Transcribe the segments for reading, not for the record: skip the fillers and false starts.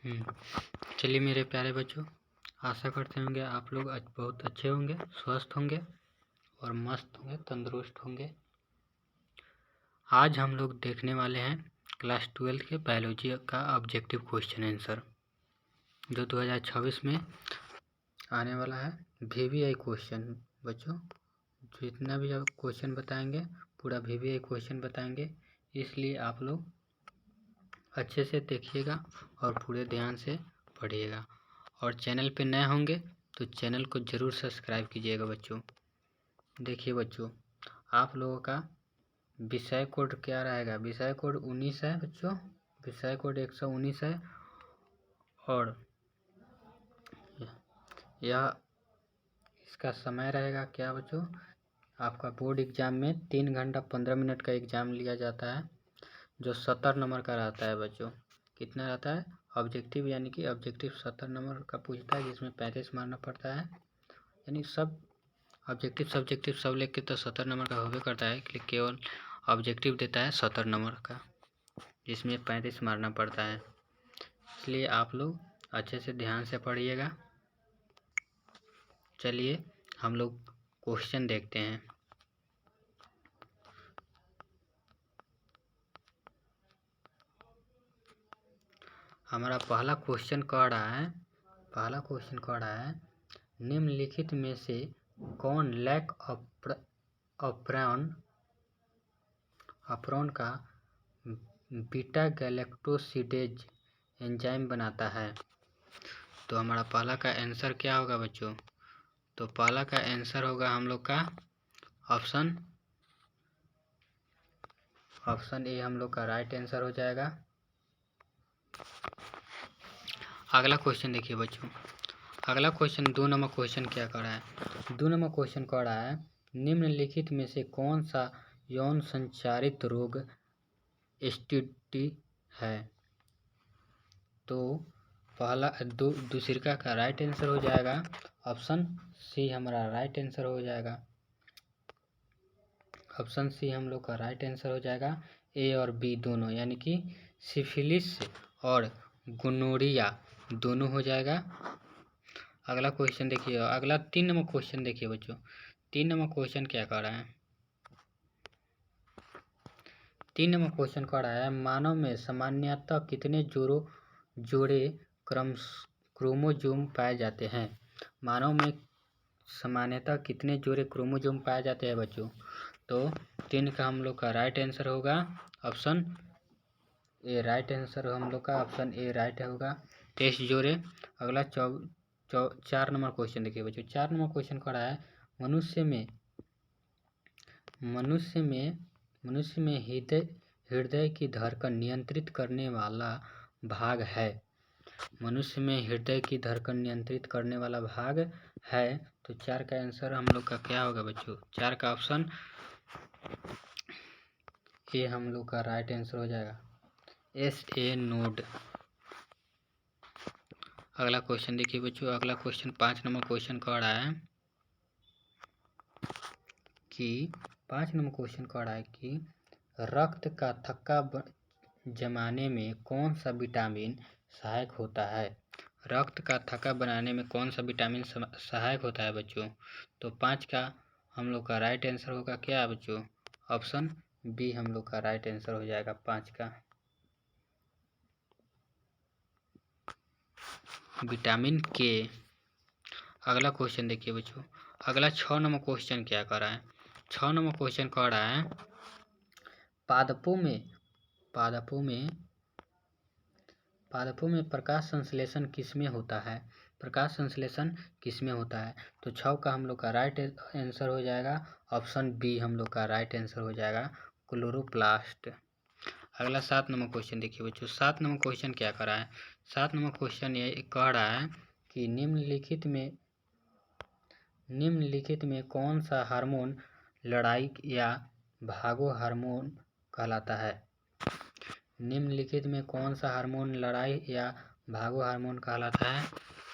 चलिए मेरे प्यारे बच्चों, आशा करते होंगे आप लोग बहुत अच्छे होंगे, स्वस्थ होंगे और मस्त होंगे, तंदुरुस्त होंगे। आज हम लोग देखने वाले हैं क्लास 12 के बायोलॉजी का ऑब्जेक्टिव क्वेश्चन आंसर, जो 2026 में आने वाला है। VVI क्वेश्चन बच्चों, जितना भी क्वेश्चन बताएंगे पूरा VVI क्वेश्चन बताएंगे, इसलिए आप लोग अच्छे से देखिएगा और पूरे ध्यान से पढ़िएगा। और चैनल पे नए होंगे तो चैनल को ज़रूर सब्सक्राइब कीजिएगा बच्चों। देखिए बच्चों, आप लोगों का विषय कोड क्या रहेगा? विषय कोड 19 है बच्चों, विषय कोड 119 है। और यह इसका समय रहेगा क्या बच्चों? आपका बोर्ड एग्ज़ाम में 3 घंटा 15 मिनट का एग्ज़ाम लिया जाता है, जो 70 नंबर का रहता है बच्चों। कितना रहता है? ऑब्जेक्टिव, यानी कि ऑब्जेक्टिव 70 नंबर का पूछता है, जिसमें 35 मारना पड़ता है। यानी सब ऑब्जेक्टिव सब्जेक्टिव सब लेके तो 70 नंबर का होबे करता है, लेकिन केवल ऑब्जेक्टिव देता है 70 नंबर का, जिसमें 35 मारना पड़ता है। इसलिए आप लोग अच्छे से ध्यान से पढ़िएगा। चलिए हम लोग क्वेश्चन देखते हैं। हमारा पहला क्वेश्चन कह रहा है निम्नलिखित में से कौन लैक अप्रॉन का बीटा गैलेक्टोसिडेज एंजाइम बनाता है। तो हमारा पहला का आंसर क्या होगा बच्चों? तो पहला का आंसर होगा हम लोग का ऑप्शन ए हम लोग का राइट आंसर हो जाएगा। अगला क्वेश्चन देखिए बच्चों, अगला क्वेश्चन 2 नंबर क्वेश्चन क्या कर रहा है? 2 नंबर क्वेश्चन कह रहा है निम्नलिखित में से कौन सा यौन संचारित रोग STD है? तो पहला दूसरा का राइट आंसर हो जाएगा ऑप्शन सी, हमारा राइट आंसर हो जाएगा। ऑप्शन सी हम लोग का राइट आंसर हो जाएगा। ए और बी दोनों, यानी कि सिफिलिस और गोनोरिया दोनों हो जाएगा। अगला क्वेश्चन देखिए, अगला 3 नंबर क्वेश्चन देखिए बच्चों। 3 नंबर क्वेश्चन क्या कह रहा है? 3 नंबर क्वेश्चन कह रहा है मानव में सामान्यतः कितने जोड़े क्रोमोजोम पाए जाते हैं? मानव में सामान्यतः कितने जोड़े क्रोमोजोम पाए जाते हैं बच्चों? तो 3 का हम लोग का राइट आंसर होगा ऑप्शन ए। राइट आंसर हम लोग का ऑप्शन ए राइट होगा, 23 जोड़े। अगला 4 नंबर क्वेश्चन देखिए बच्चों। 4 नंबर क्वेश्चन कह रहा है मनुष्य में हृदय की धड़कन नियंत्रित करने वाला भाग है। मनुष्य में हृदय की धड़कन नियंत्रित करने वाला भाग है। तो 4 का आंसर हम लोग का क्या होगा बच्चों? 4 का ऑप्शन ए हम लोग का राइट आंसर हो जाएगा, SA नोड। अगला क्वेश्चन देखिए बच्चों, अगला क्वेश्चन 5 नंबर क्वेश्चन कह रहा है कि रक्त का थक्का जमाने में कौन सा विटामिन सहायक होता है? रक्त का थक्का बनाने में कौन सा विटामिन सहायक होता है बच्चों? तो 5 का हम लोग का राइट आंसर होगा क्या बच्चों? ऑप्शन बी हम लोग का राइट आंसर हो जाएगा 5 का, विटामिन के। अगला क्वेश्चन देखिए बच्चों, अगला 6 नंबर क्वेश्चन क्या कर रहा है? 6 नंबर क्वेश्चन कह रहा है पादपों में प्रकाश संश्लेषण किसमें होता है? प्रकाश संश्लेषण किसमें होता है? तो 6 का हम लोग का राइट आंसर हो जाएगा ऑप्शन बी हम लोग का राइट आंसर हो जाएगा, क्लोरोप्लास्ट। अगला 7 नंबर क्वेश्चन देखिए बच्चों। 7 नंबर क्वेश्चन क्या कर रहा है? 7 नंबर क्वेश्चन ये कह रहा है कि निम्नलिखित में कौन सा हार्मोन लड़ाई या भागो हार्मोन कहलाता है? निम्नलिखित में कौन सा हार्मोन लड़ाई या भागो हार्मोन कहलाता है?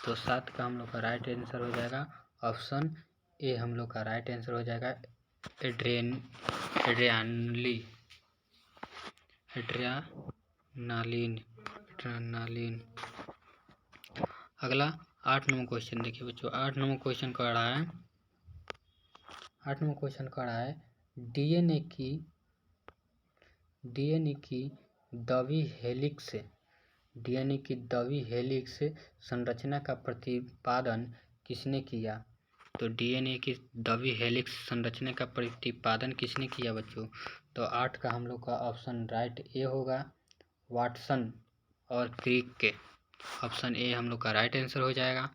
तो 7 का हम लोग का राइट आंसर हो जाएगा ऑप्शन ए हम लोग का राइट आंसर हो जाएगा, एड्रेनालिन। अगला 8 नंबर क्वेश्चन देखिए बच्चों। 8 नंबर क्वेश्चन कह रहा है, 8 नंबर क्वेश्चन कह रहा है डीएनए की द्वि हेलिक्स डीएनए की द्वि हेलिक्स संरचना का प्रतिपादन किसने किया? तो डीएनए की द्वि हेलिक्स संरचना का प्रतिपादन किसने किया बच्चों? तो 8 का हम लोग का ऑप्शन राइट ए होगा, वाटसन और क्रिक के। ऑप्शन ए हम लोग का राइट आंसर हो जाएगा।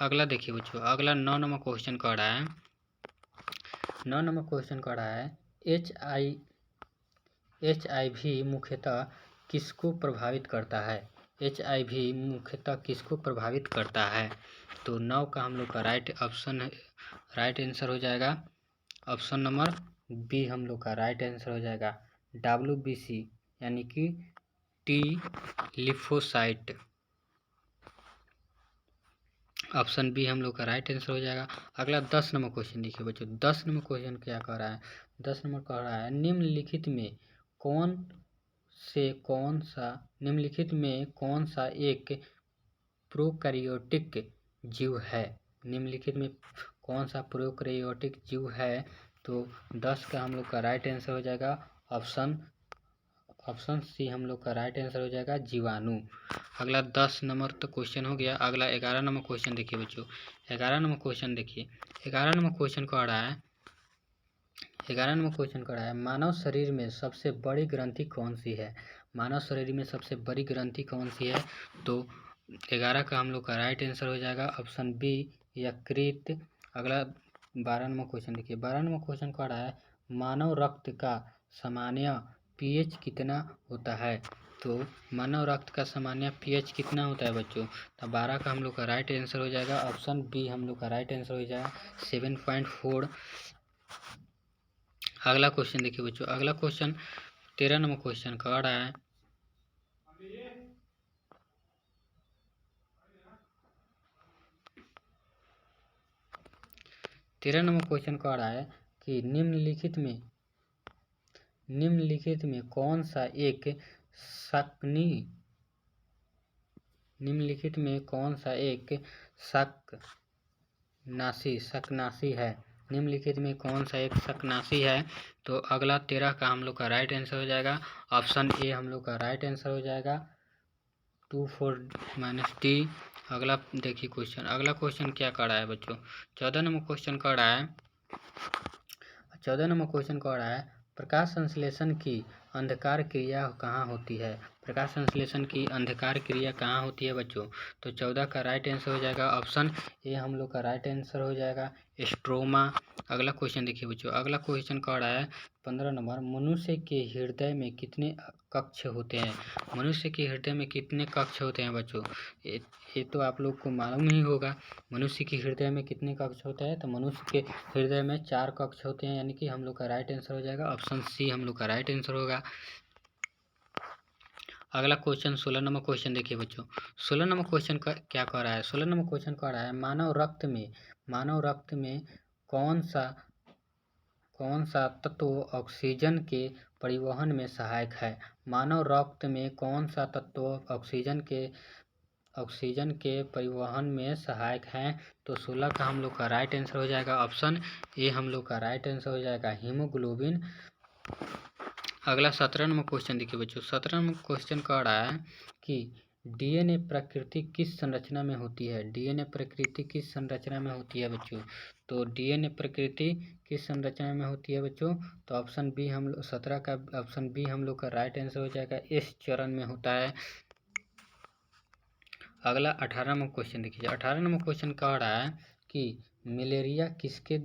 अगला देखिए बच्चों, अगला 9 नंबर क्वेश्चन कह रहा है, 9 नंबर क्वेश्चन कह रहा है HIV मुख्यतः किसको प्रभावित करता है? HIV मुख्यतः किसको प्रभावित करता है? तो 9 का हम लोग का राइट आंसर हो जाएगा। ऑप्शन नंबर बी हम लोग का राइट आंसर हो जाएगा, WBC यानी कि टी लिफोसाइट। ऑप्शन बी हम लोग का राइट आंसर हो जाएगा। अगला 10 नंबर क्वेश्चन देखिए बच्चों। 10 नंबर क्वेश्चन क्या कह रहा है? 10 नंबर कह रहा है निम्नलिखित में कौन सा एक प्रोकैरियोटिक जीव है? निम्नलिखित में कौन सा प्रोकैरियोटिक जीव है? तो 10 का हम लोग का राइट आंसर हो जाएगा, ऑप्शन सी हम लोग का राइट आंसर हो जाएगा, जीवाणु। अगला 10 नंबर तो क्वेश्चन हो गया। अगला 11 नंबर क्वेश्चन देखिए बच्चों। 11 नंबर क्वेश्चन देखिए। 11 नंबर क्वेश्चन कह रहा है, 11 नंबर क्वेश्चन कह रहा है मानव शरीर में सबसे बड़ी ग्रंथि कौन सी है? मानव शरीर में सबसे बड़ी ग्रंथि कौन सी है? तो 11 का हम लोग का राइट आंसर हो जाएगा, ऑप्शन बी यकृत। अगला 12 नंबर क्वेश्चन देखिए। 12 नंबर क्वेश्चन कह रहा है मानव रक्त का सामान्य pH कितना होता है? तो मानव रक्त का सामान्य pH कितना होता है बच्चों? तो 12 का हम लोग का राइट आंसर हो जाएगा, ऑप्शन बी हम लोग का राइट आंसर हो जाएगा, 7.4। अगला क्वेश्चन देखिए बच्चों। अगला क्वेश्चन 13 नंबर क्वेश्चन कह रहा है, 13 नंबर क्वेश्चन कह रहा है कि निम्नलिखित में कौन सा एक शकनाशी है? निम्नलिखित में कौन सा एक शकनाशी है? तो अगला 13 का हम लोग का राइट आंसर हो जाएगा, ऑप्शन ए हम लोग का राइट आंसर हो जाएगा, 2 4 -D। अगला देखिए क्वेश्चन। अगला क्वेश्चन क्या कर रहा है बच्चों? 14 नंबर क्वेश्चन कर रहा है, 14 नंबर क्वेश्चन कह रहा है प्रकाश संश्लेषण की अंधकार क्रिया कहाँ होती है? प्रकाश संश्लेषण की अंधकार क्रिया कहाँ होती है बच्चों? तो 14 का राइट आंसर हो जाएगा, ऑप्शन ए हम लोग का राइट आंसर हो जाएगा, स्ट्रोमा। अगला क्वेश्चन देखिए बच्चों। अगला क्वेश्चन कह रहा है 15 नंबर, मनुष्य के हृदय में कितने कक्ष होते हैं? मनुष्य के हृदय में कितने कक्ष होते हैं बच्चों? ये तो आप लोग को मालूम ही होगा। मनुष्य के हृदय में कितने कक्ष होते हैं? तो मनुष्य के हृदय में 4 कक्ष होते हैं, यानी कि हम लोग का राइट आंसर हो जाएगा, ऑप्शन सी हम लोग का राइट आंसर होगा। अगला क्वेश्चन 16 नंबर क्वेश्चन देखिए बच्चों। 16 नंबर क्वेश्चन क्या कह रहा है? 16 नंबर क्वेश्चन कह रहा है मानव रक्त में कौन सा तत्व ऑक्सीजन के परिवहन में सहायक है? मानव रक्त में कौन सा तत्व ऑक्सीजन के परिवहन में सहायक है? तो 16 का हम लोग का राइट आंसर हो जाएगा, ऑप्शन ए हम लोग का राइट आंसर हो जाएगा, हीमोग्लोबिन। अगला 17 नंबर क्वेश्चन देखिए बच्चों। 17 नंबर क्वेश्चन कह रहा है कि डीएनए प्रकृति किस संरचना में होती है? डीएनए प्रकृति किस संरचना में होती है बच्चों? तो डीएनए प्रकृति किस संरचना में होती है बच्चों? तो ऑप्शन बी 17 का ऑप्शन बी हम लोग का राइट आंसर हो जाएगा, इस चरण में होता है। अगला 18 नंबर क्वेश्चन देखिए। 18 नंबर क्वेश्चन कह रहा है कि मलेरिया किसके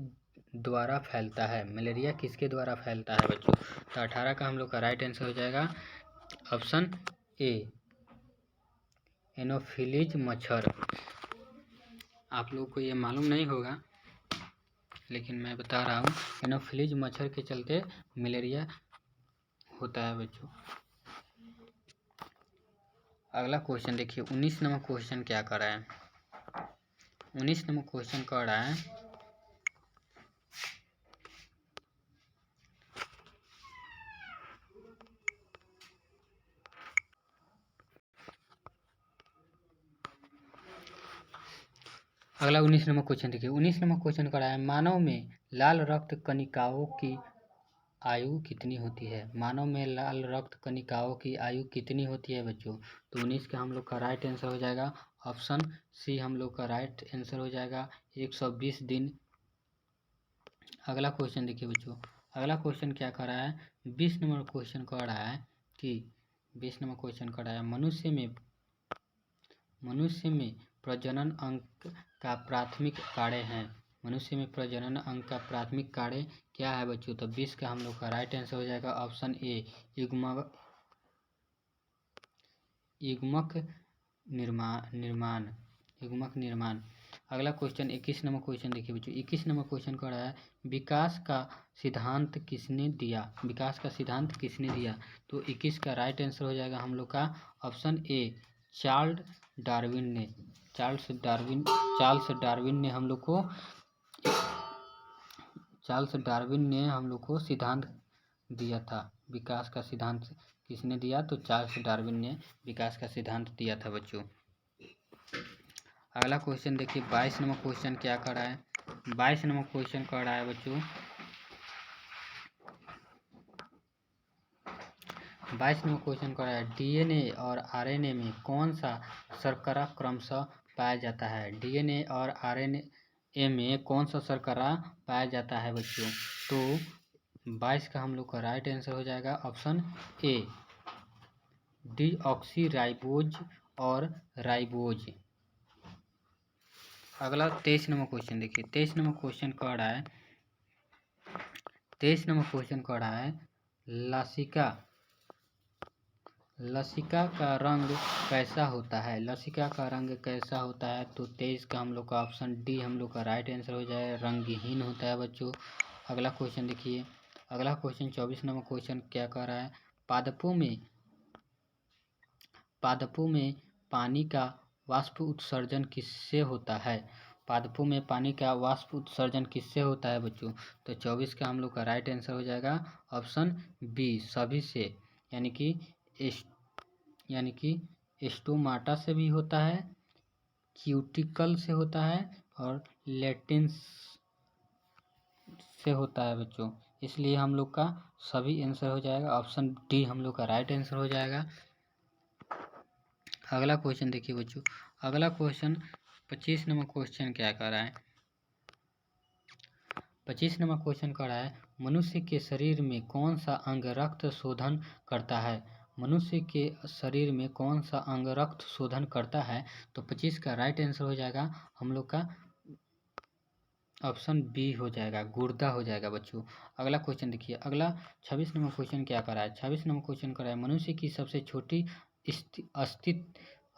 द्वारा फैलता है? मलेरिया किसके द्वारा फैलता है बच्चों? तो 18 का हम लोग का राइट आंसर हो जाएगा, ऑप्शन ए एनोफिलीज मच्छर। आप लोग को ये मालूम नहीं होगा, लेकिन मैं बता रहा हूँ, एनोफिलीज मच्छर के चलते मलेरिया होता है बच्चों। अगला क्वेश्चन देखिए। 19 नंबर क्वेश्चन क्या कर रहा है? 19 नंबर क्वेश्चन कर रहा है अगला 19 नंबर क्वेश्चन देखिए। 19 नंबर क्वेश्चन कर रहा है, मानव में लाल रक्त कणिकाओं की आयु कितनी होती है? मानव में लाल रक्त कणिकाओं की आयु कितनी होती है बच्चों? तो 19 का हम लोग का राइट आंसर हो जाएगा ऑप्शन सी, हम लोग का राइट आंसर हो जाएगा 120 दिन। अगला क्वेश्चन देखिए बच्चों। अगला क्वेश्चन क्या कर रहा है, 20 नंबर क्वेश्चन कर रहा है कि 20 नंबर क्वेश्चन कर रहा है, मनुष्य में प्रजनन अंग का प्राथमिक कार्य है। मनुष्य में प्रजनन अंग का प्राथमिक कार्य क्या है बच्चों? तो 20 का हम लोग का राइट आंसर हो जाएगा ऑप्शन ए, युग्मक निर्माण। अगला क्वेश्चन 21 नंबर क्वेश्चन देखिए बच्चों। 21 नंबर क्वेश्चन कर रहा है, विकास का सिद्धांत किसने दिया? विकास का सिद्धांत किसने दिया? तो 21 का राइट आंसर हो जाएगा हम लोग का ऑप्शन ए, चार्ल्स डार्विन ने हम लोग को सिद्धांत दिया था। विकास का सिद्धांत किसने दिया? तो चार्ल्स डार्विन ने विकास का सिद्धांत दिया था बच्चों। अगला क्वेश्चन देखिए 22 नंबर क्वेश्चन क्या कर रहा है। 22 नंबर क्वेश्चन कर रहा है बच्चों, 22 नंबर क्वेश्चन कर रहा है, डीएनए और आरएनए में कौन सा शर्करा क्रमशः पाया जाता है? डीएनए और आरएनए में कौन सा शर्करा पाया जाता है बच्चों? तो 22 का हम लोग का राइट आंसर हो जाएगा ऑप्शन ए, डीऑक्सीराइबोज और राइबोज। अगला 23 नंबर क्वेश्चन देखिए। 23 नंबर क्वेश्चन कर रहा है, 23 नंबर क्वेश्चन कर रहा है, लसिका का रंग कैसा होता है? लसिका का रंग कैसा होता है? तो 23 का हम लोग का ऑप्शन डी हम लोग का राइट आंसर हो जाए, रंगहीन होता है बच्चों। अगला क्वेश्चन देखिए। अगला क्वेश्चन 24 नंबर क्वेश्चन क्या कर रहा है, पादपों में पानी का वाष्प उत्सर्जन किससे होता है? पादपों में पानी का वाष्प उत्सर्जन किससे होता है बच्चों? तो 24 का हम लोग का राइट आंसर हो जाएगा ऑप्शन बी, सभी से, यानी कि स्टोमाटा से भी होता है, क्यूटिकल से होता है और लेटिंस से होता है बच्चों। इसलिए हम लोग का सभी आंसर हो जाएगा ऑप्शन डी हम लोग का राइट आंसर हो जाएगा। अगला क्वेश्चन देखिए बच्चों। अगला क्वेश्चन 25 नंबर क्वेश्चन क्या कर रहा है, 25 नंबर क्वेश्चन कर रहा है, मनुष्य के शरीर में कौन सा अंग रक्त शोधन करता है? मनुष्य के शरीर में कौन सा अंग रक्त शोधन करता है? तो 25 का राइट आंसर हो जाएगा हम लोग का ऑप्शन बी हो जाएगा, गुर्दा हो जाएगा बच्चों। अगला क्वेश्चन देखिए। अगला 26 नंबर क्वेश्चन क्या कर रहा है, 26 नंबर क्वेश्चन कर रहा है, मनुष्य की सबसे छोटी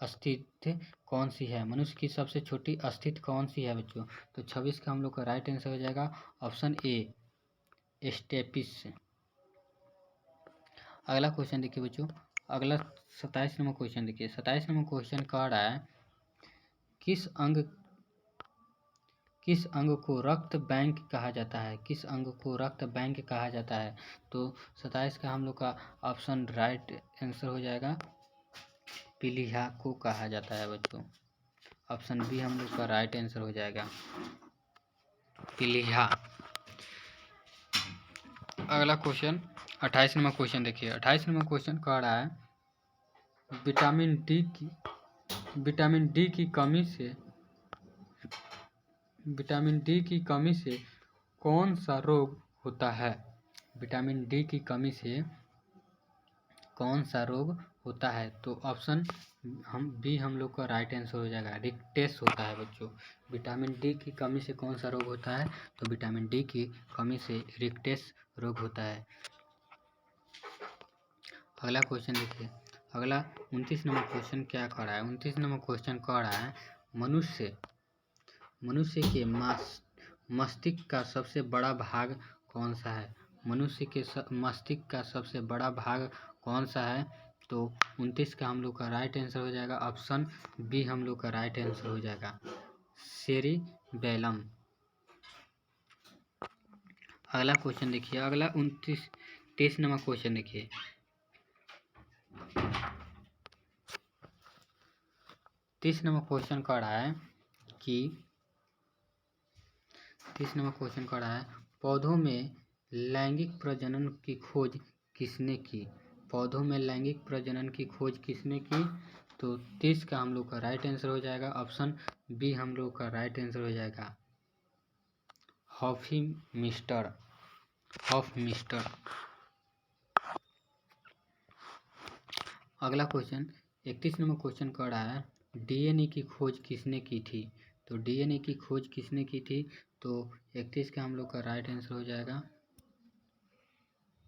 अस्तित्व कौन सी है? मनुष्य की सबसे छोटी अस्तित्व कौन सी है बच्चों? तो 26 का हम लोग का राइट आंसर हो जाएगा ऑप्शन ए, स्टेपिस। अगला क्वेश्चन देखिए बच्चों। अगला 27 नंबर क्वेश्चन देखिए। 27 नंबर क्वेश्चन कह रहा है, किस अंग को रक्त बैंक कहा जाता है? किस अंग को रक्त बैंक कहा जाता है? तो 27 का हम लोग का ऑप्शन राइट आंसर हो जाएगा, पीलिया को कहा जाता है बच्चों। ऑप्शन बी हम लोग का राइट आंसर हो जाएगा, पीलिया। अगला क्वेश्चन 28 नंबर क्वेश्चन देखिए। 28 नंबर क्वेश्चन कह रहा है, विटामिन डी की कमी से कौन सा रोग होता है? विटामिन डी की कमी से कौन सा रोग होता है? तो ऑप्शन हम लोग का राइट आंसर हो जाएगा, रिकटेस होता है बच्चों। विटामिन डी की कमी से कौन सा रोग होता है? तो विटामिन डी की कमी से रिकटेस रोग होता है। अगला क्वेश्चन देखिए। अगला 29 नंबर क्वेश्चन क्या कह रहा है, 29 नंबर क्वेश्चन कह रहा है, मनुष्य के मस्तिष्क का सबसे बड़ा भाग कौन सा है? मनुष्य के मस्तिष्क का सबसे बड़ा भाग कौन सा है? तो 29 का हम लोग का राइट आंसर हो जाएगा ऑप्शन बी हम लोग का राइट आंसर हो जाएगा, सेरिबेलम। अगला क्वेश्चन देखिए। अगला 30 नंबर क्वेश्चन देखिए। 30 नंबर क्वेश्चन कह रहा है कि 31 नंबर क्वेश्चन कर रहा है, पौधों में लैंगिक प्रजनन की खोज किसने की? पौधों में लैंगिक प्रजनन की खोज किसने की? तो 30 का हम लोग का राइट आंसर हो जाएगा ऑप्शन बी, हम लोग का राइट आंसर हो जाएगा हॉफमिस्टर। अगला क्वेश्चन 31 नंबर क्वेश्चन कर रहा है, डीएनए की खोज किसने की थी? तो डीएनए की खोज किसने की थी? तो 31 का हम लोग का राइट आंसर हो जाएगा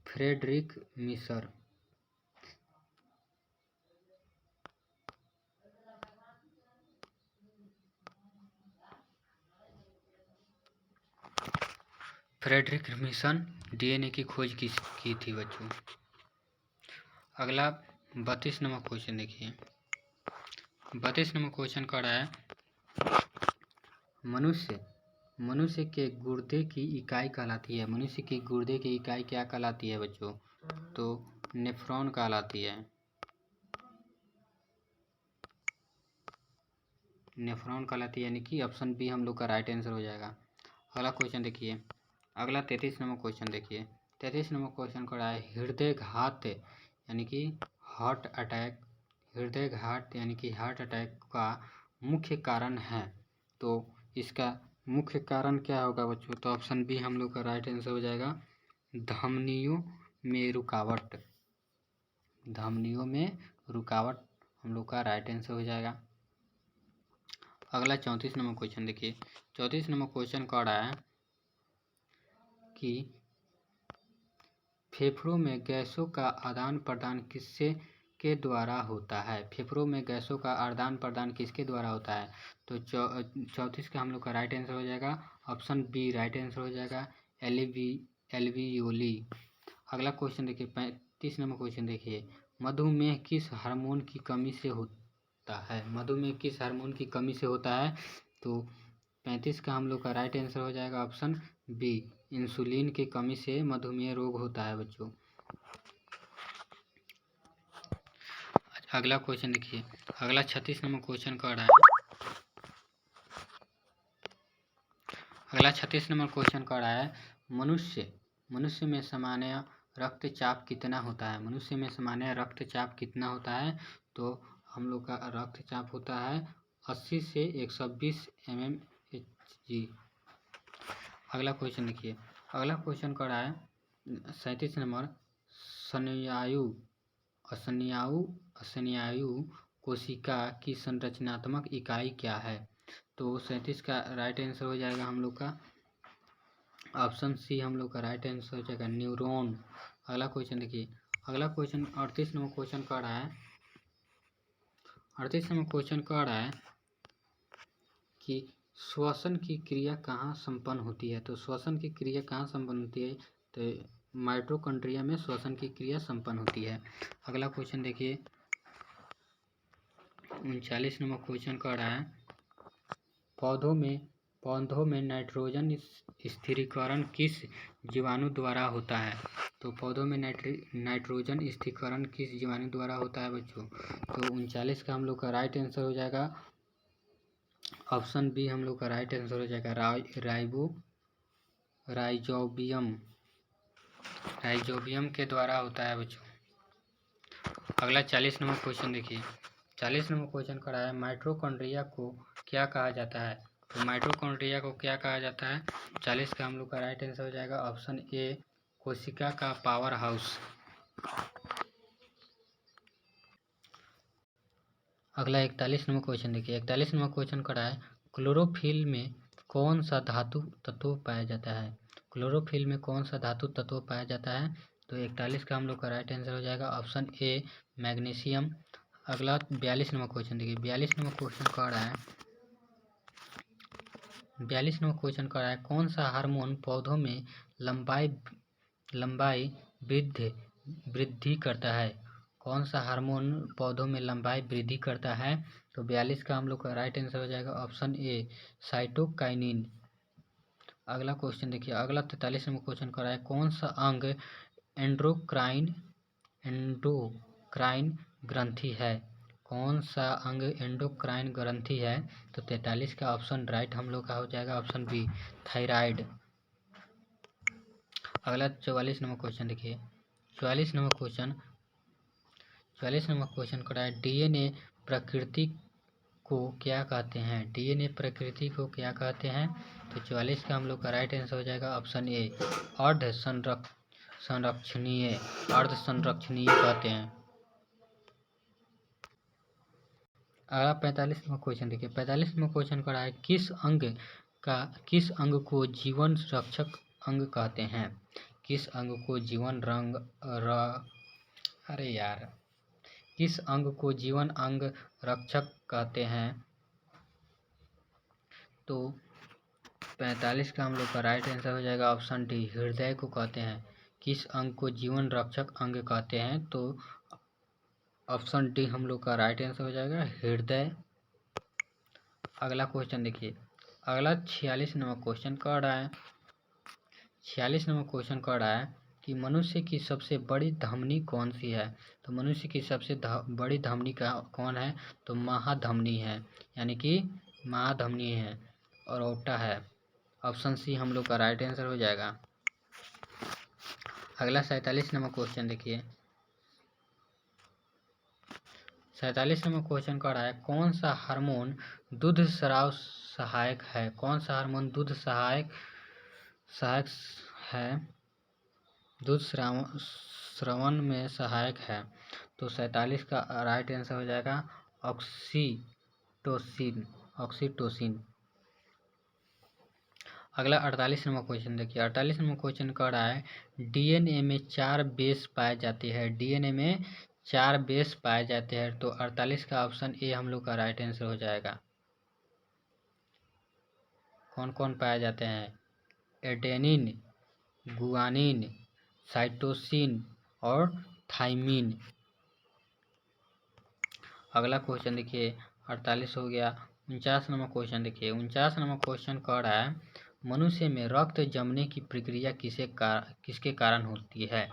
Friedrich Miescher. Friedrich Miescher DNA की खोज की थी बच्चों। अगला 32 नंबर क्वेश्चन देखिए, 32 नंबर क्वेश्चन कर रहा है, मनुष्य के गुर्दे की इकाई कहलाती है। मनुष्य की गुर्दे की इकाई क्या कहलाती है बच्चों? तो नेफ्रॉन कहलाती है। नेफ्रॉन कहलाती है, यानी कि ऑप्शन बी हम लोग का राइट आंसर हो जाएगा। अगला क्वेश्चन देखिए, अगला 33 नंबर क्वेश्चन देखिए, 33 नंबर क्वेश्चन कर रहा है, हृदय घात यानी कि हार्ट अटैक का मुख्य कारण है। तो इसका मुख्य कारण क्या होगा बच्चों? तो ऑप्शन बी हम लोग का राइट आंसर हो जाएगा धमनियों में रुकावट। धमनियों में रुकावट हम लोग का राइट आंसर हो जाएगा। अगला 34 नंबर क्वेश्चन देखिए, 34 नंबर क्वेश्चन कह रहा है कि फेफड़ों में गैसों का आदान प्रदान के द्वारा होता है? फेफड़ों में गैसों का आदान प्रदान किसके द्वारा होता है? तो 34 का हम लोग का राइट आंसर हो जाएगा ऑप्शन बी, राइट आंसर हो जाएगा एल्वियोली। अगला क्वेश्चन देखिए, 35 नंबर क्वेश्चन देखिए, मधुमेह किस हार्मोन की कमी से होता है? मधुमेह किस हार्मोन की कमी से होता है? तो 35 का हम लोग का राइट आंसर हो जाएगा ऑप्शन बी, इंसुलिन की कमी से मधुमेह रोग होता है बच्चों। अगला क्वेश्चन देखिए, अगला 36 नंबर क्वेश्चन कर रहा है, अगला 36 नंबर क्वेश्चन कर रहा है, मनुष्य में सामान्य रक्तचाप कितना होता है? मनुष्य में सामान्य रक्तचाप कितना होता है? तो हम लोग का रक्तचाप होता है 80 से 120 mmHg। अगला क्वेश्चन देखिए, अगला क्वेश्चन कर रहा है 37 नंबर, स्नायु कोशिका की संरचनात्मक इकाई क्या है? तो 37 का राइट आंसर हो जाएगा हम लोग का ऑप्शन सी, हम लोग का राइट आंसर हो जाएगा न्यूरॉन। अगला क्वेश्चन देखिए, अगला क्वेश्चन 38 नंबर क्वेश्चन कर रहा है, 38 नंबर क्वेश्चन कर रहा है कि श्वसन की क्रिया कहाँ संपन्न होती है? तो श्वसन की क्रिया कहाँ संपन्न होती है? तो माइटोकॉन्ड्रिया में श्वसन की क्रिया संपन्न होती है। अगला क्वेश्चन देखिए, 39 नंबर क्वेश्चन कर रहा है, पौधों में नाइट्रोजन स्थिरीकरण किस जीवाणु द्वारा होता है? तो पौधों में नाइट्रोजन स्थिरीकरण किस जीवाणु द्वारा होता है बच्चों? तो 39 का हम लोग का राइट आंसर हो जाएगा ऑप्शन बी, हम लोग का राइट आंसर हो जाएगा राइजोबियम के द्वारा होता है बच्चों। अगला 40 नंबर क्वेश्चन देखिए, 40 नंबर क्वेश्चन कर रहा है, माइटोकॉन्ड्रिया को क्या कहा जाता है? तो माइटोकॉन्ड्रिया को क्या कहा जाता है? 40 का हम लोग का राइट आंसर हो जाएगा ऑप्शन ए, कोशिका का पावर हाउस। अगला 41 नंबर क्वेश्चन देखिए, 41 नंबर क्वेश्चन कर रहा है, क्लोरोफिल में कौन सा धातु तत्व पाया जाता है? क्लोरोफिल में कौन सा धातु तत्व पाया जाता है? तो 41 का हम लोग का राइट आंसर हो जाएगा ऑप्शन ए, मैग्नीशियम। अगला 42 नंबर क्वेश्चन देखिए, 42 नंबर क्वेश्चन कर रहा है, 42 नंबर क्वेश्चन कर रहा है, कौन सा हार्मोन पौधों में लंबाई वृद्धि करता है? कौन सा हार्मोन पौधों में लंबाई वृद्धि करता है? तो 42 का हम लोग का राइट आंसर हो जाएगा ऑप्शन ए, साइटोकाइनिन। अगला क्वेश्चन देखिए, अगला 43 नंबर क्वेश्चन कर रहा है, कौन सा अंग एंडोक्राइन ग्रंथि है? कौन सा अंग एंडोक्राइन ग्रंथि है? तो 43 का ऑप्शन राइट हम लोग का हो जाएगा ऑप्शन बी, थायराइड। अगला 44 नंबर क्वेश्चन देखिए। 44 नंबर क्वेश्चन कर रहा है डीएनए प्रकृति को क्या कहते हैं? डीएनए प्रकृति को क्या कहते हैं? तो 44 का हम लोग का राइट आंसर हो जाएगा ऑप्शन ए, अर्ध संरक्षणीय कहते हैं। अगला 45 नंबर क्वेश्चन देखिए। 45 नंबर क्वेश्चन कर रहा है किस अंग को जीवन रक्षक अंग कहते हैं? किस अंग को किस अंग को जीवन अंग रक्षक कहते हैं? तो 45 का हम लोग का राइट आंसर हो जाएगा ऑप्शन डी, हृदय को कहते हैं। किस अंग को जीवन रक्षक अंग कहते हैं? तो ऑप्शन डी हम लोग का राइट आंसर हो जाएगा, हृदय। अगला क्वेश्चन देखिए। अगला 46 नंबर क्वेश्चन कर रहा है। 46 नंबर क्वेश्चन कर रहा है कि मनुष्य की सबसे बड़ी धमनी कौन सी है? तो मनुष्य की सबसे बड़ी धमनी कौन है? तो महाधमनी है, यानी कि महाधमनी है और ओटा है। ऑप्शन सी हम लोग का राइट आंसर हो जाएगा। अगला 47 नंबर क्वेश्चन देखिए। 47 नंबर क्वेश्चन कर रहा है कौन सा हार्मोन दूध स्राव सहायक है? कौन सा हार्मोन दूध सहायक है, दूध स्रवण में सहायक है? तो 47 का राइट आंसर हो जाएगा ऑक्सीटोसिन। अगला 48 नंबर क्वेश्चन देखिए। 48 नंबर क्वेश्चन कह रहा है डीएनए में 4 बेस पाए जाते हैं। डीएनए में 4 बेस पाए जाते हैं। तो 48 का ऑप्शन ए हम लोग का राइट आंसर हो जाएगा। कौन कौन पाए जाते हैं? एडेनिन, गुआनिन, साइटोसिन और थाइमिन। अगला क्वेश्चन देखिए 48 हो गया। 49 नंबर क्वेश्चन देखिए। 49 नंबर क्वेश्चन कह रहा है मनुष्य में रक्त जमने की प्रक्रिया किसके कारण होती है?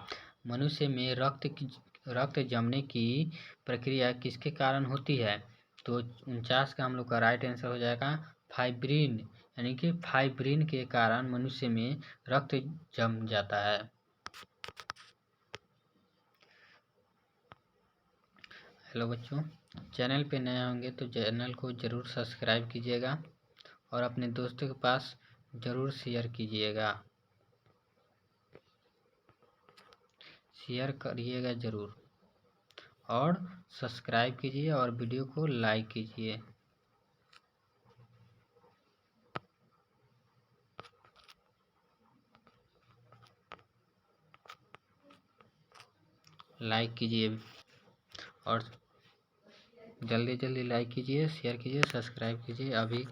मनुष्य में रक्त जमने की प्रक्रिया किसके कारण होती है? तो 49 का हम लोग का राइट आंसर हो जाएगा फाइब्रिन, यानी कि फाइब्रिन के कारण मनुष्य में रक्त जम जाता है। हेलो बच्चों, चैनल पे नए होंगे तो चैनल को ज़रूर सब्सक्राइब कीजिएगा और अपने दोस्तों के पास ज़रूर शेयर कीजिएगा, शेयर करिएगा ज़रूर और सब्सक्राइब कीजिए और वीडियो को लाइक कीजिए। लाइक कीजिए और जल्दी लाइक कीजिए, शेयर कीजिए, सब्सक्राइब कीजिए। अभी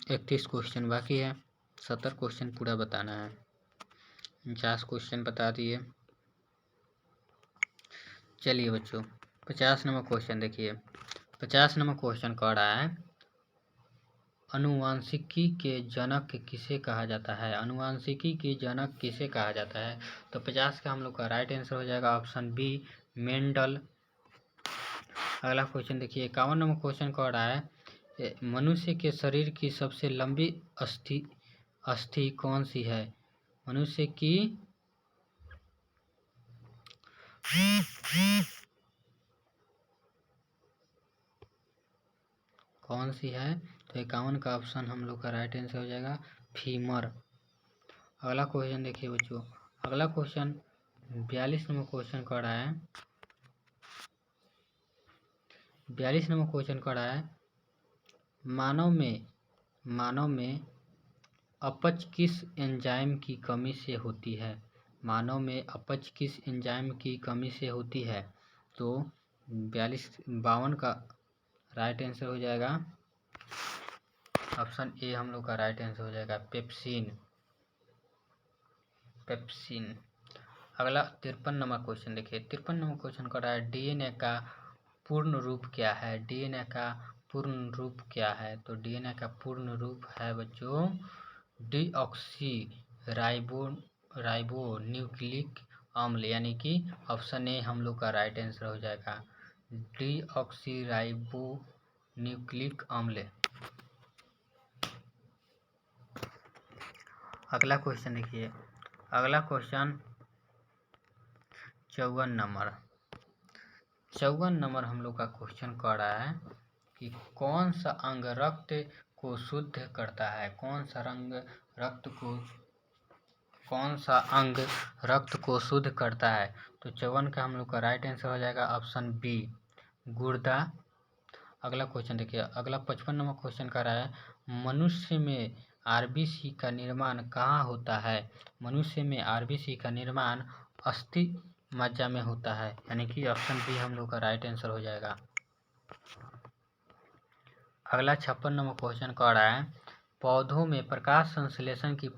31 क्वेश्चन बाकी है, 70 क्वेश्चन पूरा बताना है। 50 क्वेश्चन बता दिए। चलिए बच्चों 50 नंबर क्वेश्चन देखिए। 50 नंबर क्वेश्चन कह रहा है अनुवांशिकी के जनक किसे कहा जाता है? अनुवांशिकी के जनक किसे कहा जाता है? तो 50 का हम लोग का राइट आंसर हो जाएगा ऑप्शन बी, मेंडल। अगला क्वेश्चन देखिए। 51 नंबर क्वेश्चन कह रहा है मनुष्य के शरीर की सबसे लंबी अस्थि कौन सी है? मनुष्य की कौन सी है? तो 51 का ऑप्शन हम लोग का राइट आंसर हो जाएगा फीमर। अगला क्वेश्चन देखिए बच्चों। अगला क्वेश्चन 42 नंबर क्वेश्चन कर रहा है। 42 नंबर क्वेश्चन कर रहा है मानव में अपच किस एंजाइम की कमी से होती है? मानव में अपच किस एंजाइम की कमी से होती है? तो 52 का राइट आंसर हो जाएगा ऑप्शन ए हम लोग का राइट आंसर हो जाएगा पेप्सिन। अगला 53 नंबर क्वेश्चन देखिए। 53 नंबर क्वेश्चन कर रहा है डीएनए का पूर्ण रूप क्या है? डीएनए का पूर्ण रूप क्या है? तो डीएनए का पूर्ण रूप है बच्चों डीऑक्सी राइबो न्यूक्लिक अम्ल, यानी कि ऑप्शन ए हम लोग का राइट आंसर हो जाएगा डीऑक्सीराइबोन्यूक्लिक अम्ल। अगला क्वेश्चन देखिए, अगला क्वेश्चन 54 नंबर हम लोग का क्वेश्चन कह रहा है कि कौन सा अंग रक्त को शुद्ध करता है, कौन सा अंग रक्त को शुद्ध करता है। तो 54 का हम लोग का राइट आंसर हो जाएगा ऑप्शन बी, गुर्दा। अगला क्वेश्चन देखिए, अगला 55 नंबर क्वेश्चन कर रहा है मनुष्य में आरबीसी का निर्माण कहाँ होता है। मनुष्य में आरबीसी का निर्माण अस्थि मज्जा में होता है, यानी कि ऑप्शन बी हम लोग का राइट आंसर हो जाएगा। अगला 56 नंबर क्वेश्चन कह रहा है पौधों में प्रकाश संश्लेषण की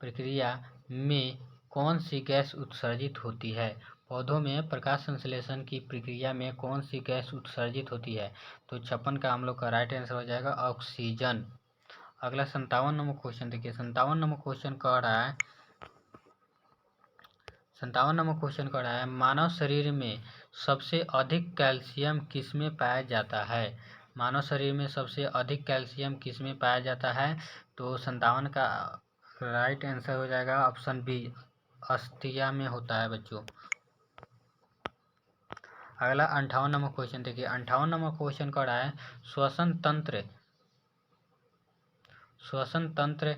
प्रक्रिया में कौन सी गैस उत्सर्जित होती है। पौधों में प्रकाश संश्लेषण की प्रक्रिया में कौन सी गैस उत्सर्जित होती है। तो 56 का हम लोग का राइट आंसर हो जाएगा ऑक्सीजन। अगला 57 नंबर क्वेश्चन देखिए, 57 नंबर क्वेश्चन कह रहा है मानव शरीर में सबसे अधिक कैल्शियम किसमें पाया जाता है। मानव शरीर में सबसे अधिक कैल्शियम किसमें पाया जाता है। तो 57 का राइट आंसर हो जाएगा ऑप्शन बी, अस्थिया में होता है बच्चों। अगला 58 नंबर क्वेश्चन देखिए, 58 नंबर क्वेश्चन कह रहा है श्वसन तंत्र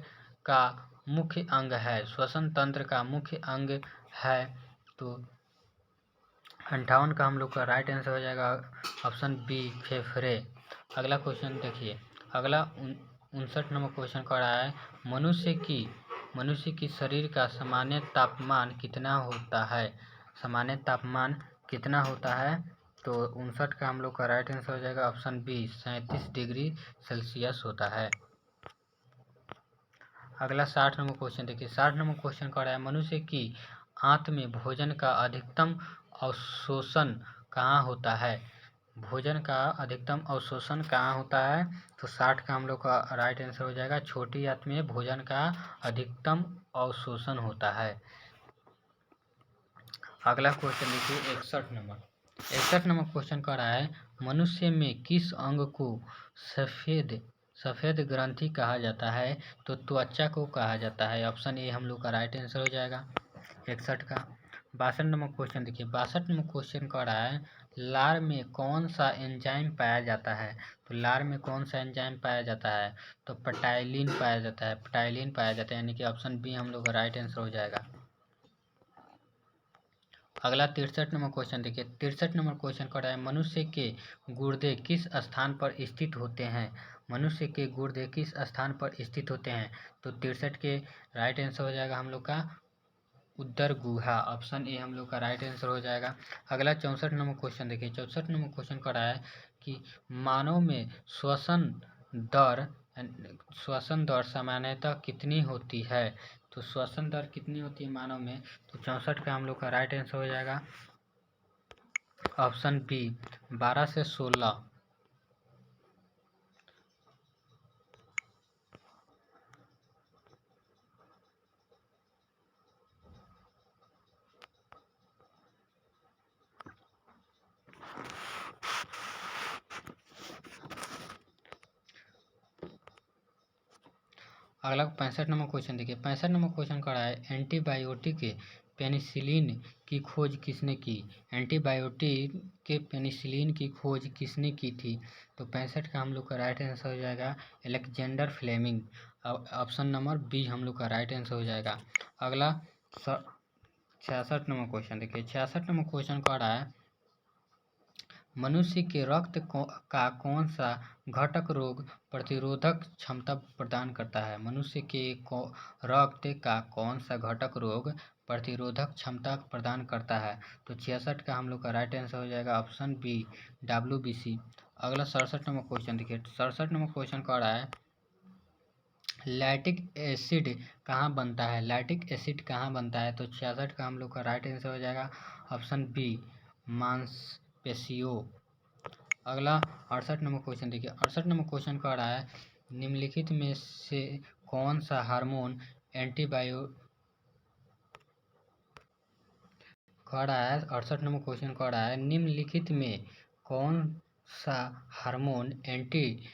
का मुख्य अंग है। श्वसन तंत्र का मुख्य अंग है। तो 58 का हम लोग का राइट आंसर हो जाएगा ऑप्शन बी, फेफड़े। अगला क्वेश्चन देखिए, अगला 59 नंबर क्वेश्चन कह रहा है मनुष्य की शरीर का सामान्य तापमान कितना होता है। सामान्य तापमान कितना होता है। तो 59 का हम लोग का राइट आंसर हो जाएगा ऑप्शन बी, 37 डिग्री सेल्सियस होता है। अगला 60 नंबर क्वेश्चन देखिए, 60 नंबर क्वेश्चन कह रहा है मनुष्य की आंत में भोजन का अधिकतम अवशोषण कहाँ होता है। भोजन का अधिकतम अवशोषण कहाँ होता है। तो 60 का हम लोग का राइट आंसर हो जाएगा छोटी आंत में भोजन का अधिकतम अवशोषण होता है। अगला क्वेश्चन देखिए 61 नंबर क्वेश्चन कह रहा है मनुष्य में किस अंग को सफेद ग्रंथि कहा जाता है। तो त्वचा को कहा जाता है। ऑप्शन ए हम लोग का राइट आंसर हो जाएगा 61 का। 62 नंबर क्वेश्चन देखिए, 62 नंबर क्वेश्चन कह रहा है लार में कौन सा एंजाइम पाया जाता है। तो लार में कौन सा एंजाइम पाया जाता है। तो पेटाइलिन पाया जाता है, यानी कि ऑप्शन बी हम लोग का राइट आंसर हो जाएगा। अगला 63 नंबर क्वेश्चन देखिए, 63 नंबर क्वेश्चन कह रहा है मनुष्य के गुर्दे किस स्थान पर स्थित होते हैं। मनुष्य के गुर्दे किस स्थान पर स्थित होते हैं। तो 63 के राइट आंसर हो जाएगा हम लोग का उदर गुहा। ऑप्शन ए हम लोग का राइट आंसर हो जाएगा। अगला 64 नंबर क्वेश्चन देखिए, 64 नंबर क्वेश्चन कह रहा है कि मानव में श्वसन दर सामान्यतः कितनी होती है। तो श्वसन दर कितनी होती है मानव में। तो 64 का हम लोग का राइट आंसर हो जाएगा ऑप्शन बी, 12 से 16। अगला 65 नंबर क्वेश्चन देखिए, 65 नंबर क्वेश्चन कर रहा है एंटीबायोटिक पेनिसिलिन की खोज किसने की। एंटीबायोटिक के पेनिसिलिन की खोज किसने की थी। तो 65 का हम लोग का राइट आंसर हो जाएगा Alexander Fleming. Option number B हम लोग का राइट आंसर हो जाएगा। अगला 66 नंबर क्वेश्चन देखिए, 66 नंबर क्वेश्चन कह रहा है मनुष्य के रक्त का कौन सा घटक रोग प्रतिरोधक क्षमता प्रदान करता है। मनुष्य के रक्त का कौन सा घटक रोग प्रतिरोधक क्षमता प्रदान करता है। तो 66 का हम लोग का राइट आंसर हो जाएगा ऑप्शन बी, WBC। अगला 67 नंबर क्वेश्चन देखिए, 67 नंबर क्वेश्चन कह रहा है लैक्टिक एसिड कहाँ बनता है। लैक्टिक एसिड कहाँ बनता है। तो 66 का हम लोग का राइट आंसर हो जाएगा ऑप्शन बी, मांसपेशियों। अगला 68 नंबर क्वेश्चन देखिए, 68 नंबर क्वेश्चन कह रहा है निम्नलिखित में से कौन सा हार्मोन कह रहा है 68 नंबर क्वेश्चन कह रहा है निम्नलिखित में कौन सा हार्मोन एंटी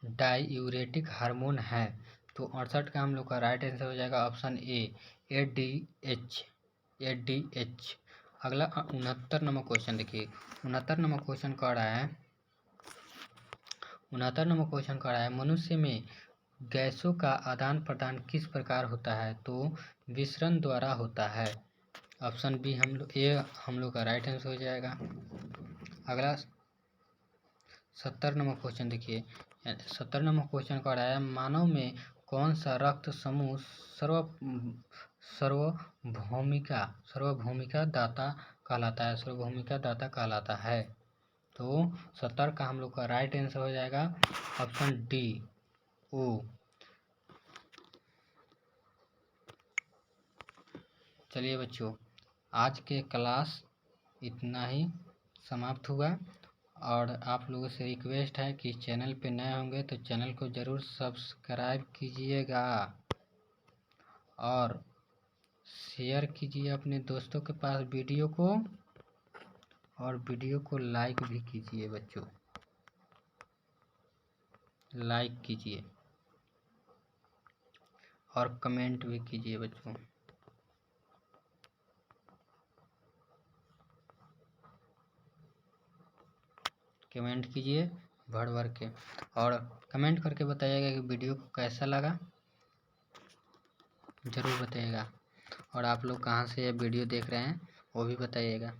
डाययूरेटिक हार्मोन है। तो 68 का हम लोग का राइट आंसर हो जाएगा ऑप्शन ए ADH। अगला 69 नंबर क्वेश्चन देखिए। 69 नंबर क्वेश्चन कह रहा है मनुष्य में गैसों का आदान प्रदान किस प्रकार होता है। तो विसरण द्वारा होता है। ऑप्शन बी हम लोग का राइट आंसर हो जाएगा। अगला 70 नंबर क्वेश्चन देखिए। 70 नंबर क्वेश्चन कह रहा है मानव में कौन सा रक्त समूह सार्वभौमिक दाता कहलाता है। तो 70 का हम लोग का राइट आंसर हो जाएगा ऑप्शन डी ओ। चलिए बच्चों, आज के क्लास इतना ही समाप्त हुआ और आप लोगों से रिक्वेस्ट है कि चैनल पे नए होंगे तो चैनल को ज़रूर सब्सक्राइब कीजिएगा और शेयर कीजिए अपने दोस्तों के पास वीडियो को, और वीडियो को लाइक भी कीजिए बच्चों, लाइक कीजिए और कमेंट भी कीजिए बच्चों। कमेंट कीजिए भर भर के और कमेंट करके बताइएगा कि वीडियो को कैसा लगा, ज़रूर बताइएगा। और आप लोग कहाँ से ये वीडियो देख रहे हैं वो भी बताइएगा।